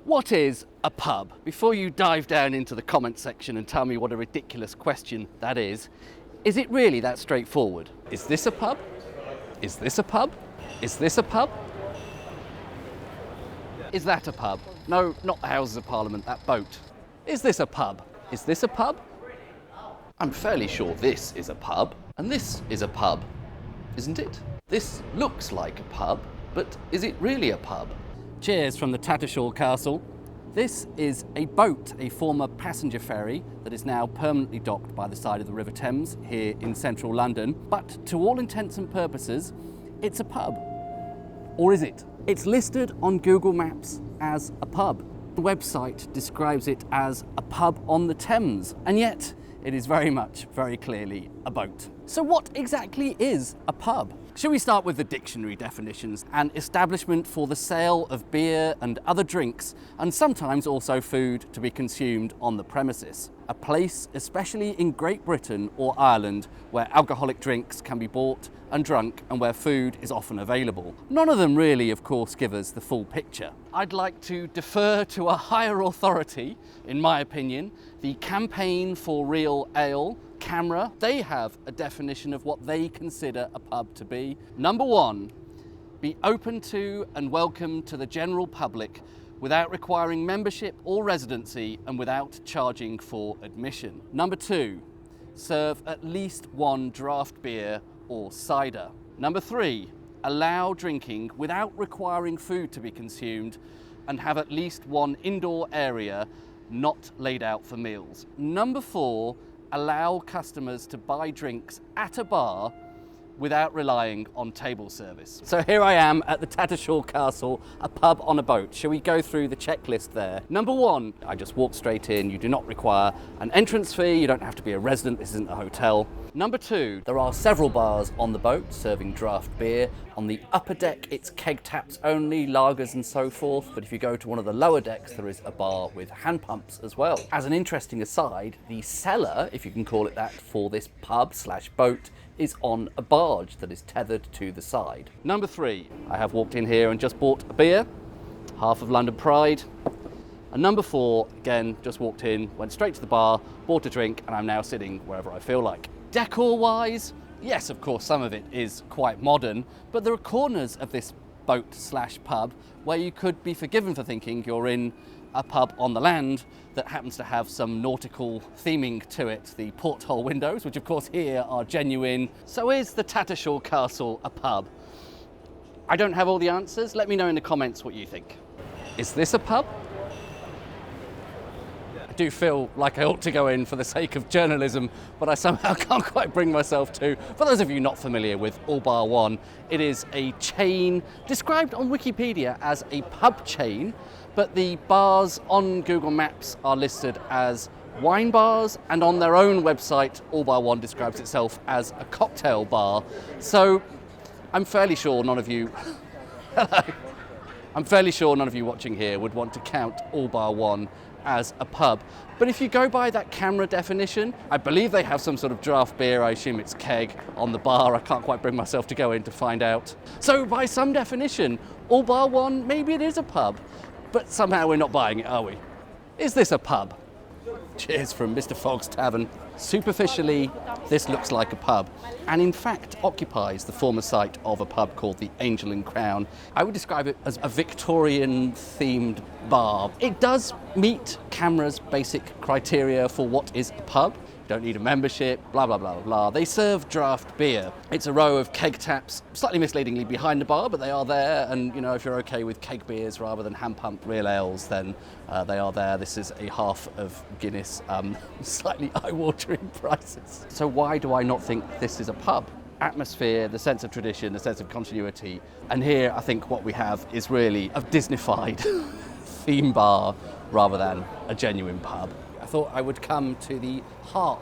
What is a pub? Before you dive down into the comment section and tell me what a ridiculous question that is it really that straightforward? Is this a pub? Is this a pub? Is this a pub? Is that a pub? No, not the Houses of Parliament, that boat. Is this a pub? Is this a pub? I'm fairly sure this is a pub, and this is a pub, isn't it? This looks like a pub, but is it really a pub? Cheers from the Tatershall Castle. This is a boat, a former passenger ferry that is now permanently docked by the side of the River Thames here in central London. But to all intents and purposes, it's a pub. Or is it? It's listed on Google Maps as a pub. The website describes it as a pub on the Thames, and yet it is very clearly a boat. So what exactly is a pub? Shall we start with the dictionary definitions? An establishment for the sale of beer and other drinks, and sometimes also food to be consumed on the premises. A place, especially in Great Britain or Ireland, where alcoholic drinks can be bought and drunk and where food is often available. None of them really, of course, give us the full picture. I'd like to defer to a higher authority, in my opinion, the Campaign for Real Ale, CAMRA. They have a definition of what they consider a pub to be. Number 1, be open to and welcome to the general public without requiring membership or residency and without charging for admission. Number 2, serve at least one draft beer or cider. Number 3, allow drinking without requiring food to be consumed and have at least one indoor area not laid out for meals. Number 4, allow customers to buy drinks at a bar without relying on table service. So here I am at the Tatershall Castle, a pub on a boat. Shall we go through the checklist there? Number 1, I just walked straight in. You do not require an entrance fee. You don't have to be a resident. This isn't a hotel. Number 2, there are several bars on the boat serving draft beer. On the upper deck, it's keg taps only, lagers and so forth. But if you go to one of the lower decks, there is a bar with hand pumps as well. As an interesting aside, the cellar, if you can call it that, for this pub/boat is on a barge that is tethered to the side. Number 3, I have walked in here and just bought a beer, half of London Pride. And number 4, again, just walked in, went straight to the bar, bought a drink, and I'm now sitting wherever I feel like. Decor-wise, yes, of course, some of it is quite modern, but there are corners of this boat/pub where you could be forgiven for thinking you're in a pub on the land that happens to have some nautical theming to it. The porthole windows, which of course here are genuine. So is the Tatershall Castle a pub? I don't have all the answers. Let me know in the comments what you think. Is this a pub? I do feel like I ought to go in for the sake of journalism, but I somehow can't quite bring myself to. For those of you not familiar with All Bar One, it is a chain described on Wikipedia as a pub chain, but the bars on Google Maps are listed as wine bars, and on their own website, All Bar One describes itself as a cocktail bar. So I'm fairly sure none of you, hello, I'm fairly sure none of you watching here would want to count All Bar One as a pub. But if you go by that CAMRA definition, I believe they have some sort of draft beer, I assume it's keg, on the bar. I can't quite bring myself to go in to find out. So by some definition, All Bar One, maybe it is a pub. But somehow we're not buying it, are we? Is this a pub? Cheers from Mr. Fogg's Tavern. Superficially, this looks like a pub, and in fact occupies the former site of a pub called the Angel and Crown. I would describe it as a Victorian-themed bar. It does meet CAMRA's basic criteria for what is a pub. Don't need a membership, blah, blah, blah, blah. They serve draft beer. It's a row of keg taps, slightly misleadingly behind the bar, but they are there. And, you know, if you're okay with keg beers rather than hand-pumped real ales, then they are there. This is a half of Guinness, slightly eye-watering prices. So why do I not think this is a pub? Atmosphere, the sense of tradition, the sense of continuity. And here, I think what we have is really a Disneyfied theme bar rather than a genuine pub. I thought I would come to the Harp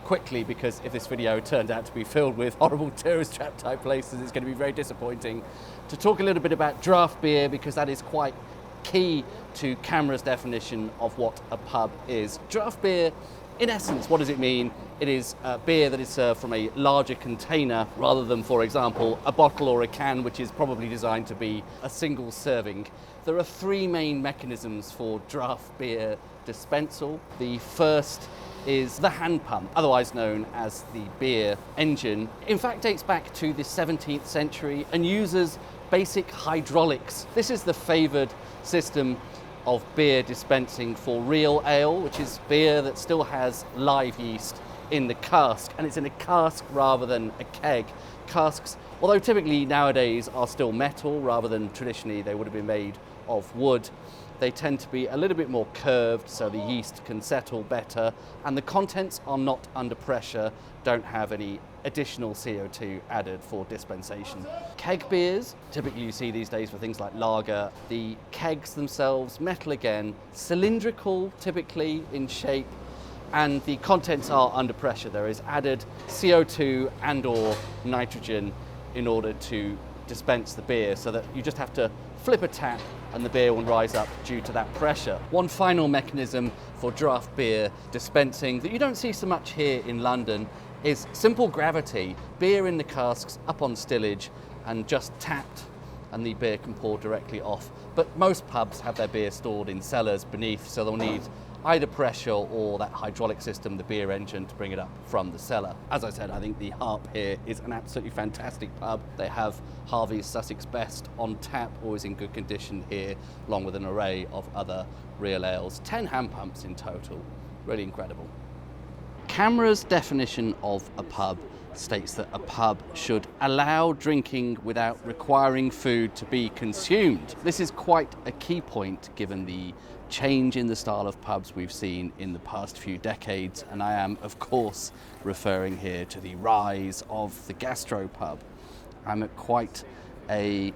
quickly, because if this video turns out to be filled with horrible tourist trap type places, it's going to be very disappointing. To talk a little bit about draft beer, because that is quite key to CAMRA's definition of what a pub is. Draft beer, in essence, what does it mean? It is beer that is served from a larger container rather than, for example, a bottle or a can, which is probably designed to be a single serving. There are three main mechanisms for draft beer dispensal. The first is the hand pump, otherwise known as the beer engine. In fact, dates back to the 17th century and uses basic hydraulics. This is the favoured system of beer dispensing for real ale, which is beer that still has live yeast in the cask, and it's in a cask rather than a keg. Casks, although typically nowadays are still metal rather than traditionally they would have been made of wood, they tend to be a little bit more curved so the yeast can settle better and the contents are not under pressure, don't have any additional CO2 added for dispensation. Keg beers, typically you see these days for things like lager, the kegs themselves, metal again, cylindrical typically in shape, and the contents are under pressure. There is added CO2 and or nitrogen in order to dispense the beer, so that you just have to flip a tap and the beer will rise up due to that pressure. One final mechanism for draft beer dispensing that you don't see so much here in London is simple gravity. Beer in the casks up on stillage and just tapped and the beer can pour directly off. But most pubs have their beer stored in cellars beneath, so they'll need either pressure or that hydraulic system, the beer engine, to bring it up from the cellar. As I said, I think the Harp here is an absolutely fantastic pub. They have Harvey's Sussex Best on tap, always in good condition here, along with an array of other real ales. 10 hand pumps in total, really incredible. CAMRA's definition of a pub states that a pub should allow drinking without requiring food to be consumed. This is quite a key point given the change in the style of pubs we've seen in the past few decades, and I am of course referring here to the rise of the gastropub. I'm at quite a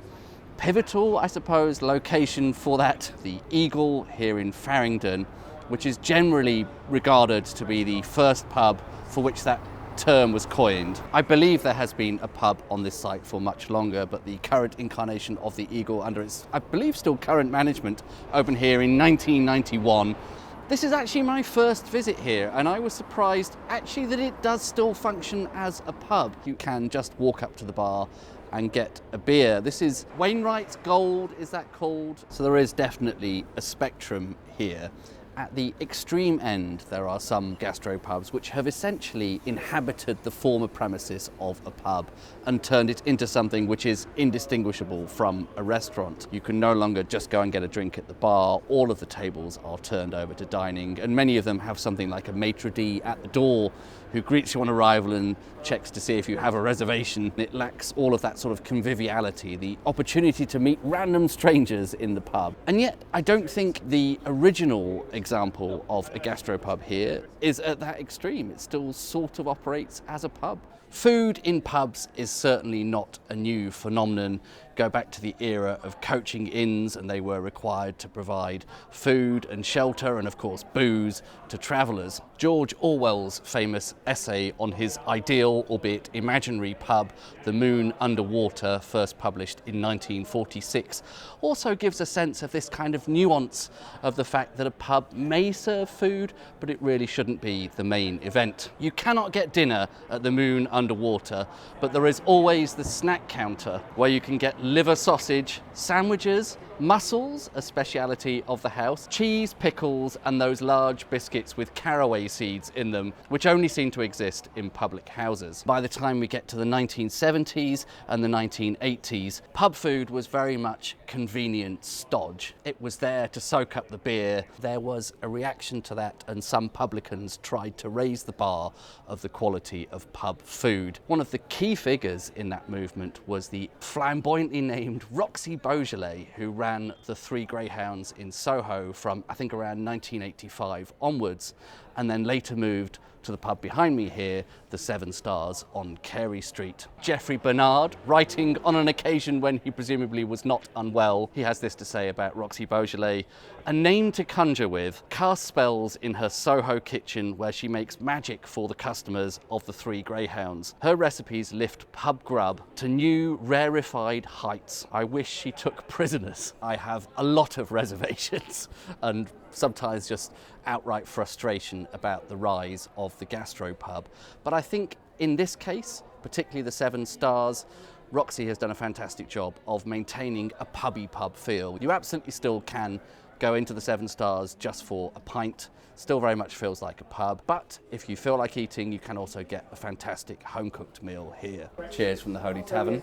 pivotal, I suppose, location for that, the Eagle here in Farringdon, which is generally regarded to be the first pub for which that term was coined. I believe there has been a pub on this site for much longer, but the current incarnation of the Eagle under its, I believe, still current management opened here in 1991. This is actually my first visit here, and I was surprised actually that it does still function as a pub. You can just walk up to the bar and get a beer. This is Wainwright's Gold, is that called? So there is definitely a spectrum here. At the extreme end, there are some gastropubs which have essentially inhabited the former premises of a pub and turned it into something which is indistinguishable from a restaurant. You can no longer just go and get a drink at the bar. All of the tables are turned over to dining, and many of them have something like a maitre d' at the door who greets you on arrival and checks to see if you have a reservation. It lacks all of that sort of conviviality, the opportunity to meet random strangers in the pub. And yet, I don't think the original example of a gastropub here is at that extreme. It still sort of operates as a pub. Food in pubs is certainly not a new phenomenon. Go back to the era of coaching inns, and they were required to provide food and shelter and of course booze to travellers. George Orwell's famous essay on his ideal, albeit imaginary pub, The Moon Under Water, first published in 1946, also gives a sense of this kind of nuance of the fact that a pub may serve food, but it really shouldn't be the main event. You cannot get dinner at The Moon Under Water, but there is always the snack counter where you can get liver sausage, sandwiches, mussels, a speciality of the house, cheese, pickles, and those large biscuits with caraway seeds in them, which only seem to exist in public houses. By the time we get to the 1970s and the 1980s, pub food was very much convenient stodge. It was there to soak up the beer. There was a reaction to that, and some publicans tried to raise the bar of the quality of pub food. One of the key figures in that movement was the flamboyantly named Roxy Beaujolais, who ran the Three Greyhounds in Soho from, I think, around 1985 onwards, and then later moved to the pub behind me here, the Seven Stars on Carey Street. Geoffrey Bernard, writing on an occasion when he presumably was not unwell, he has this to say about Roxy Beaujolais: a name to conjure with, casts spells in her Soho kitchen where she makes magic for the customers of the Three Greyhounds. Her recipes lift pub grub to new rarefied heights. I wish she took prisoners. I have a lot of reservations and sometimes just outright frustration about the rise of the gastropub. But I think in this case, particularly the Seven Stars, Roxy has done a fantastic job of maintaining a pubby pub feel. You absolutely still can go into the Seven Stars just for a pint. Still very much feels like a pub, but if you feel like eating, you can also get a fantastic home-cooked meal here. Cheers from the Holy Tavern.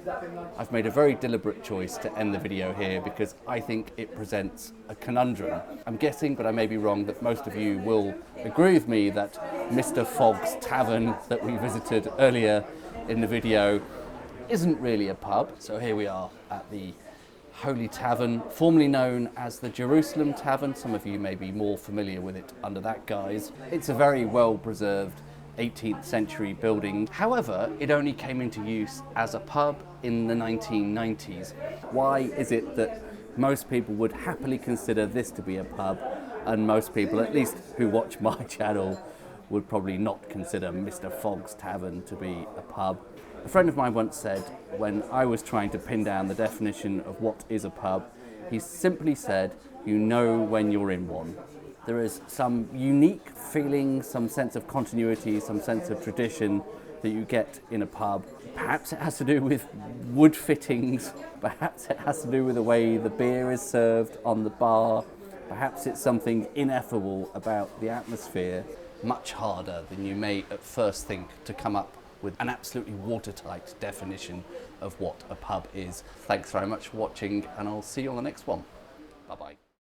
I've made a very deliberate choice to end the video here because I think it presents a conundrum. I'm guessing, but I may be wrong, that most of you will agree with me that Mr. Fogg's Tavern that we visited earlier in the video isn't really a pub. So here we are at the Holy Tavern, formerly known as the Jerusalem Tavern. Some of you may be more familiar with it under that guise. It's a very well-preserved 18th century building. However, it only came into use as a pub in the 1990s. Why is it that most people would happily consider this to be a pub, and most people, at least who watch my channel, would probably not consider Mr. Fogg's Tavern to be a pub? A friend of mine once said, when I was trying to pin down the definition of what is a pub, he simply said, you know when you're in one. There is some unique feeling, some sense of continuity, some sense of tradition that you get in a pub. Perhaps it has to do with wood fittings, perhaps it has to do with the way the beer is served on the bar, perhaps it's something ineffable about the atmosphere, much harder than you may at first think to come up with an absolutely watertight definition of what a pub is. Thanks very much for watching, and I'll see you on the next one. Bye-bye.